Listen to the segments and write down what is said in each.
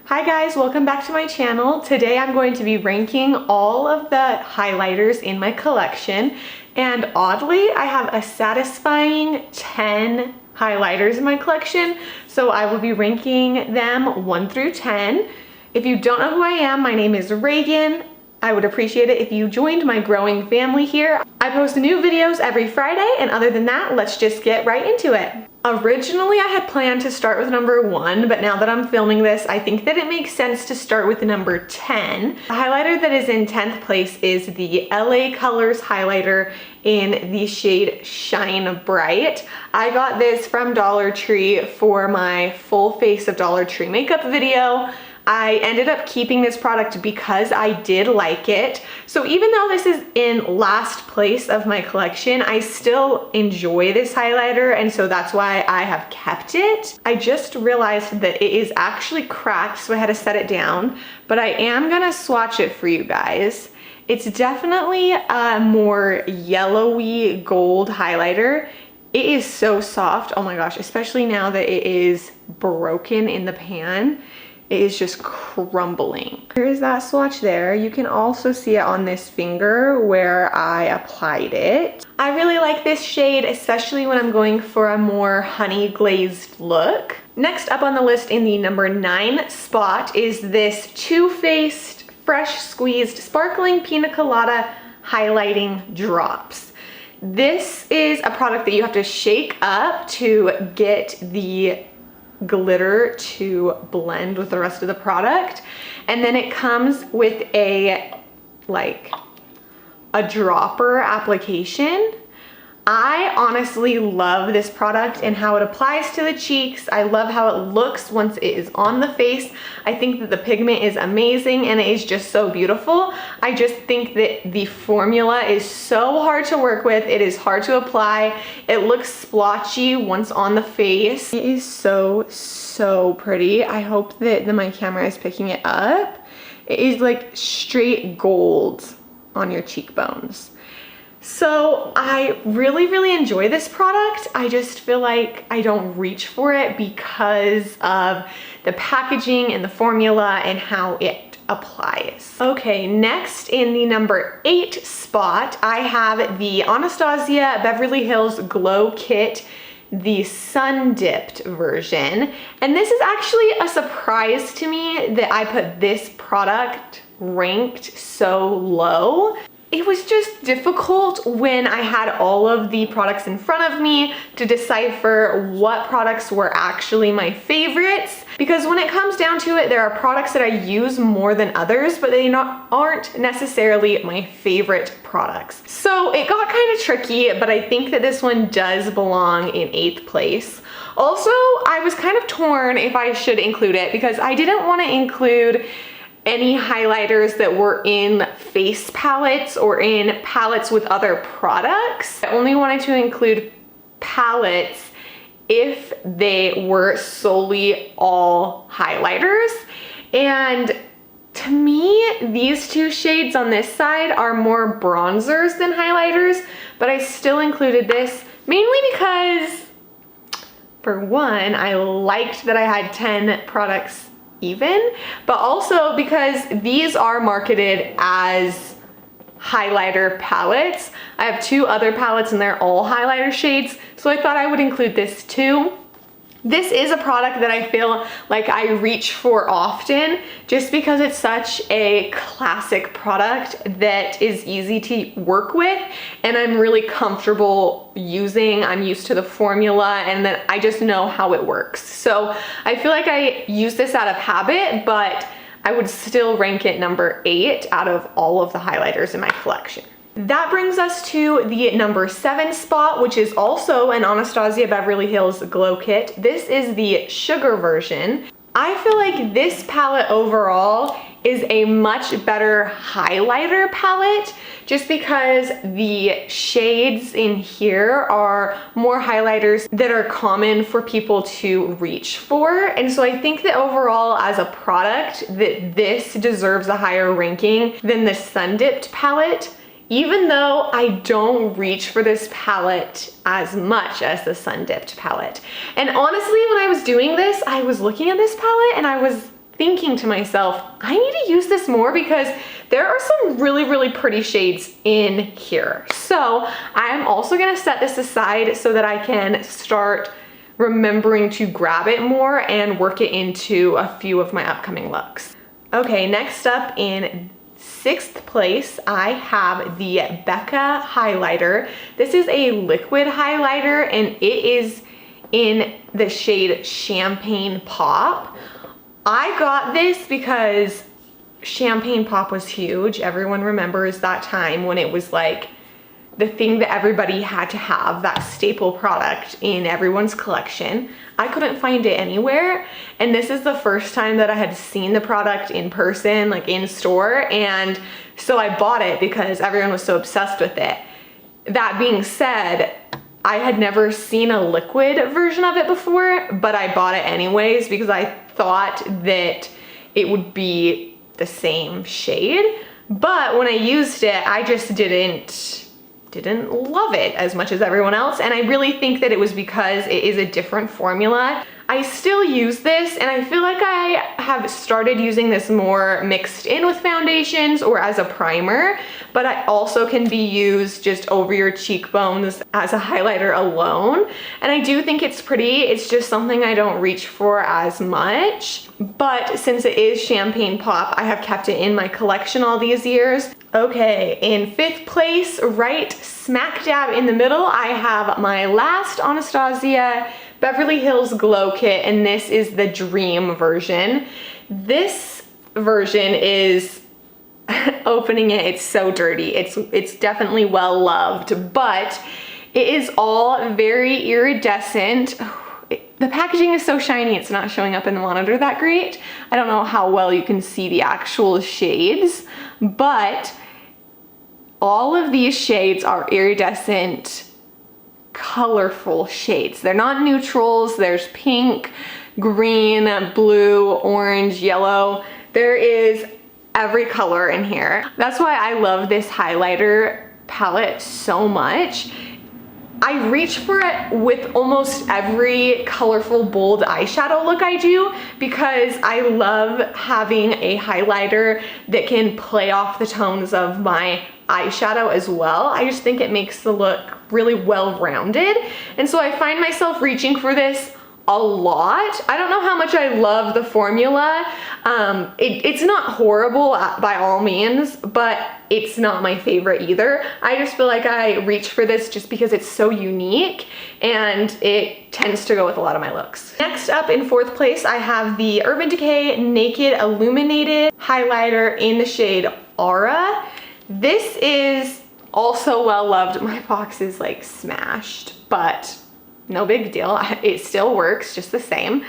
Hi guys, welcome back to my channel. Today I'm going to be ranking all of the highlighters in my collection, and oddly I have a satisfying 10 highlighters in my collection, so I will be ranking them 1 through 10. If you don't know who I am, my name is Reagan. I would appreciate it if you joined my growing family here. I post new videos every Friday, and other than that, let's just get right into it. Originally, I had planned to start with number 1, but now that I'm filming this, I think that it makes sense to start with number 10. The highlighter that is in 10th place is the LA Colors highlighter in the shade Shine Bright. I got this from Dollar Tree for my full face of Dollar Tree makeup video. I ended up keeping this product because I did like it. So even though this is in last place of my collection, I still enjoy this highlighter, and so that's why I have kept it. I just realized that it is actually cracked, so I had to set it down, but I am gonna swatch it for you guys. It's definitely a more yellowy gold highlighter. It is so soft, oh my gosh, especially now that it is broken in the pan. It is just crumbling. Here's that swatch there. You can also see it on this finger where I applied it. I really like this shade, especially when I'm going for a more honey glazed look. Next up on the list in the number 9 spot is this Too Faced Fresh Squeezed Sparkling Pina Colada Highlighting Drops. This is a product that you have to shake up to get the glitter to blend with the rest of the product, and then it comes with a dropper application. I honestly love this product and how it applies to the cheeks. I love how it looks once it is on the face. I think that the pigment is amazing and it is just so beautiful. I just think that the formula is so hard to work with. It is hard to apply. It looks splotchy once on the face. It is so pretty. I hope that my camera is picking it up. It is like straight gold on your cheekbones. So I really enjoy this product. I just feel like I don't reach for it because of the packaging and the formula and how it applies. Okay, next in the number 8 spot, I have the Anastasia Beverly Hills Glow Kit, the Sun Dipped version. And this is actually a surprise to me that I put this product ranked so low. It was just difficult when I had all of the products in front of me to decipher what products were actually my favorites, because when it comes down to it, there are products that I use more than others, but they aren't necessarily my favorite products. So it got kind of tricky, but I think that this one does belong in 8th place. Also, I was kind of torn if I should include it because I didn't want to include any highlighters that were in face palettes or in palettes with other products. I only wanted to include palettes if they were solely all highlighters. And to me, these 2 shades on this side are more bronzers than highlighters, but I still included this mainly because, for one, I liked that I had 10 products even, but also because these are marketed as highlighter palettes. I have 2 other palettes and they're all highlighter shades, so I thought I would include this too. This is a product that I feel like I reach for often just because it's such a classic product that is easy to work with and I'm really comfortable using. I'm used to the formula and then I just know how it works. So I feel like I use this out of habit, but I would still rank it number 8 out of all of the highlighters in my collection. That brings us to the number 7 spot, which is also an Anastasia Beverly Hills Glow Kit. This is the sugar version. I feel like this palette overall is a much better highlighter palette just because the shades in here are more highlighters that are common for people to reach for. And so I think that overall as a product that this deserves a higher ranking than the Sun Dipped palette, even though I don't reach for this palette as much as the Sun Dipped palette. And honestly, when I was doing this, I was looking at this palette and I was thinking to myself, I need to use this more because there are some really, really pretty shades in here. So I'm also gonna set this aside so that I can start remembering to grab it more and work it into a few of my upcoming looks. Okay, next up in 6th place, I have the Becca Highlighter. This is a liquid highlighter and it is in the shade Champagne Pop. I got this because Champagne Pop was huge. Everyone remembers that time when it was like the thing that everybody had to have, that staple product in everyone's collection. I couldn't find it anywhere, and this is the first time that I had seen the product in person, like in store, and so I bought it because everyone was so obsessed with it. That being said, I had never seen a liquid version of it before, but I bought it anyways because I thought that it would be the same shade. But when I used it, I just didn't love it as much as everyone else, and I really think that it was because it is a different formula. I still use this, and I feel like I have started using this more mixed in with foundations or as a primer, but I also can be used just over your cheekbones as a highlighter alone. And I do think it's pretty. It's just something I don't reach for as much. But since it is Champagne Pop, I have kept it in my collection all these years. Okay, in 5th place, right smack dab in the middle, I have my last Anastasia Beverly Hills Glow Kit, and this is the Dream version. This version is, opening it, it's so dirty. It's definitely well loved, but it is all very iridescent. The packaging is so shiny, it's not showing up in the monitor that great. I don't know how well you can see the actual shades, but all of these shades are iridescent, colorful shades. They're not neutrals. There's pink, green, blue, orange, yellow. There is every color in here. That's why I love this highlighter palette so much. I reach for it with almost every colorful, bold eyeshadow look I do because I love having a highlighter that can play off the tones of my eyeshadow as well. I just think it makes the look really well-rounded. And so I find myself reaching for this a lot. I don't know how much I love the formula. It's not horrible by all means, but it's not my favorite either. I just feel like I reach for this just because it's so unique and it tends to go with a lot of my looks. Next up in 4th place, I have the Urban Decay Naked Illuminated Highlighter in the shade Aura. This is also well loved. My box is like smashed, but no big deal. It still works just the same.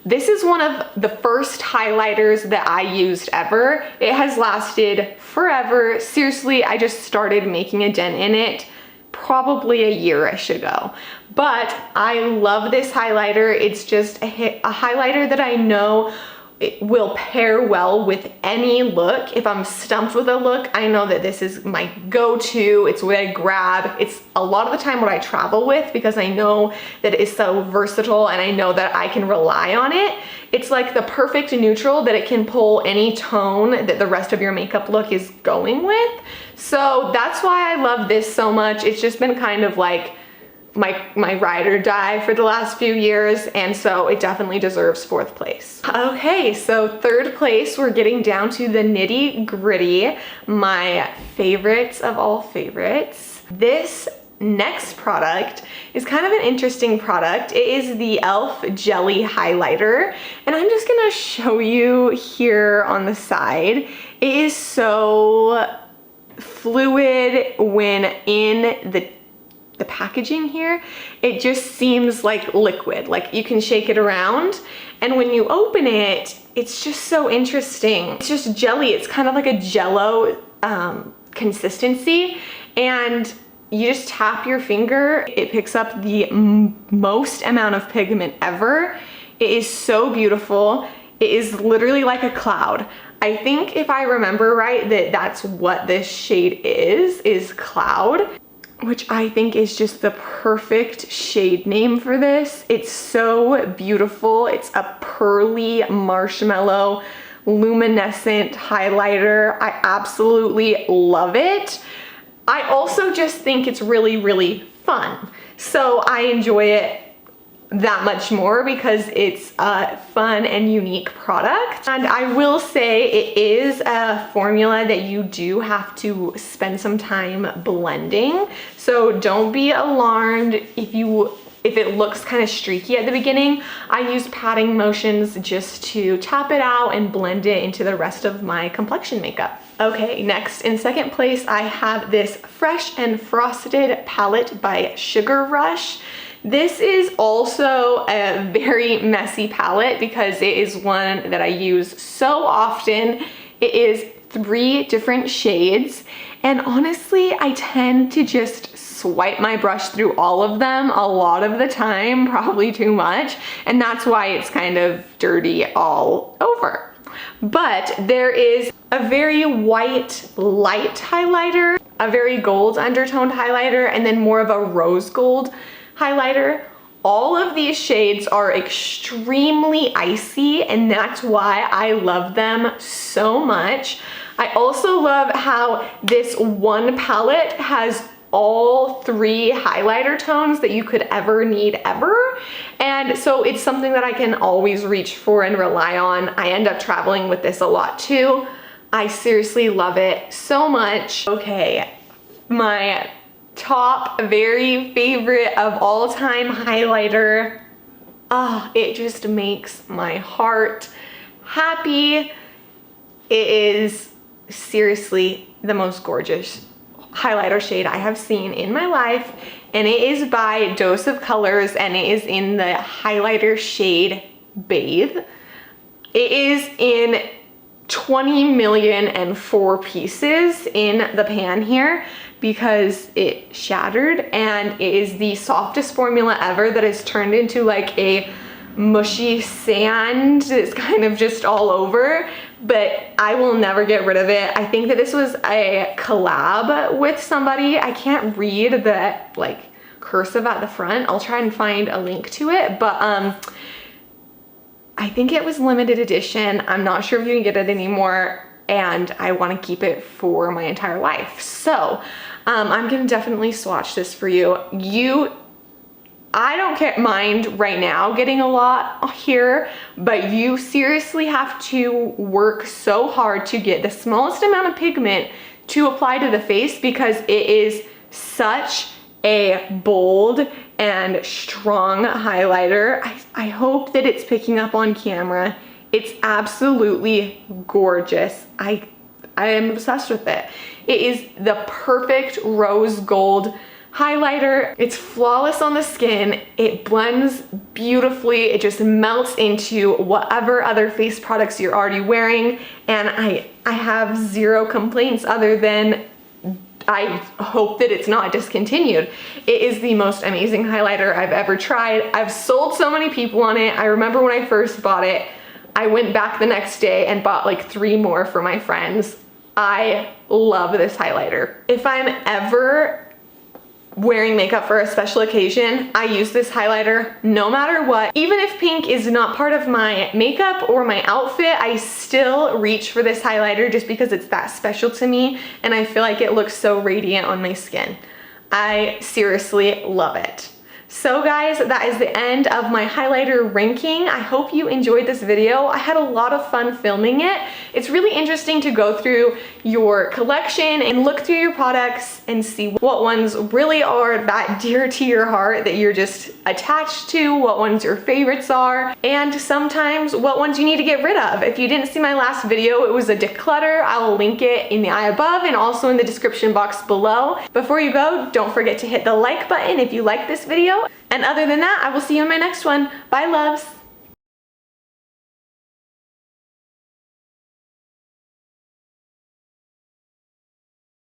This is one of the first highlighters that I used ever. It has lasted forever. Seriously, I just started making a dent in it probably a year-ish ago. But I love this highlighter. It's just a highlighter that I know it will pair well with any look. If I'm stumped with a look, I know that this is my go-to. It's what I grab. It's a lot of the time what I travel with because I know that it is so versatile and I know that I can rely on it. It's like the perfect neutral that it can pull any tone that the rest of your makeup look is going with. So that's why I love this so much. It's just been kind of like my ride or die for the last few years, and so it definitely deserves 4th place. Okay, so 3rd place, we're getting down to the nitty gritty, my favorites of all favorites. This next product is kind of an interesting product. It is the e.l.f. Jelly Highlighter, and I'm just gonna show you here on the side. It is so fluid when in the packaging here. It just seems like liquid, like you can shake it around, and when you open it, it's just so interesting. It's just jelly. It's kind of like a jello consistency, and you just tap your finger, it picks up the most amount of pigment ever. It is so beautiful. It is literally like a cloud. I think if I remember right, that's what this shade is cloud. which I think is just the perfect shade name for this. It's so beautiful. It's a pearly marshmallow luminescent highlighter. I absolutely love it. I also just think it's really, really fun. So I enjoy it that much more because it's a fun and unique product. And I will say it is a formula that you do have to spend some time blending. So don't be alarmed if it looks kind of streaky at the beginning. I use patting motions just to tap it out and blend it into the rest of my complexion makeup. Okay, next in second place, I have this Fresh and Frosted palette by Sugar Rush. This is also a very messy palette because it is one that I use so often. It is 3 different shades, and honestly, I tend to just swipe my brush through all of them a lot of the time, probably too much, and that's why it's kind of dirty all over. But there is a very white light highlighter, a very gold undertoned highlighter, and then more of a rose gold highlighter. All of these shades are extremely icy, and that's why I love them so much. I also love how this one palette has all 3 highlighter tones that you could ever need ever. And so it's something that I can always reach for and rely on. I end up traveling with this a lot too. I seriously love it so much. Okay, my top very favorite of all time highlighter. It just makes my heart happy. It is seriously the most gorgeous highlighter shade I have seen in my life, and it is by Dose of Colors, and it is in the highlighter shade Bathe. It is in 20,000,004 pieces in the pan here because it shattered, and it is the softest formula ever that is turned into like a mushy sand. It's kind of just all over, but I will never get rid of it. I think that this was a collab with somebody. I can't read the like cursive at the front. I'll try and find a link to it, but I think it was limited edition. I'm not sure if you can get it anymore, and I want to keep it for my entire life. So I'm gonna definitely swatch this for you. I don't mind right now getting a lot here, but you seriously have to work so hard to get the smallest amount of pigment to apply to the face because it is such a bold and strong highlighter. I hope that it's picking up on camera. It's absolutely gorgeous. I am obsessed with it. It is the perfect rose gold highlighter. It's flawless on the skin. It blends beautifully. It just melts into whatever other face products you're already wearing. And I have zero complaints other than I hope that it's not discontinued. It is the most amazing highlighter I've ever tried. I've sold so many people on it. I remember when I first bought it, I went back the next day and bought like 3 more for my friends. I love this highlighter. If I'm ever wearing makeup for a special occasion, I use this highlighter no matter what. Even if pink is not part of my makeup or my outfit, I still reach for this highlighter just because it's that special to me, and I feel like it looks so radiant on my skin. I seriously love it. So guys, that is the end of my highlighter ranking. I hope you enjoyed this video. I had a lot of fun filming it. It's really interesting to go through your collection and look through your products and see what ones really are that dear to your heart that you're just attached to, what ones your favorites are, and sometimes what ones you need to get rid of. If you didn't see my last video, it was a declutter. I will link it in the eye above and also in the description box below. Before you go, don't forget to hit the like button if you like this video. And other than that, I will see you in my next one. Bye, loves.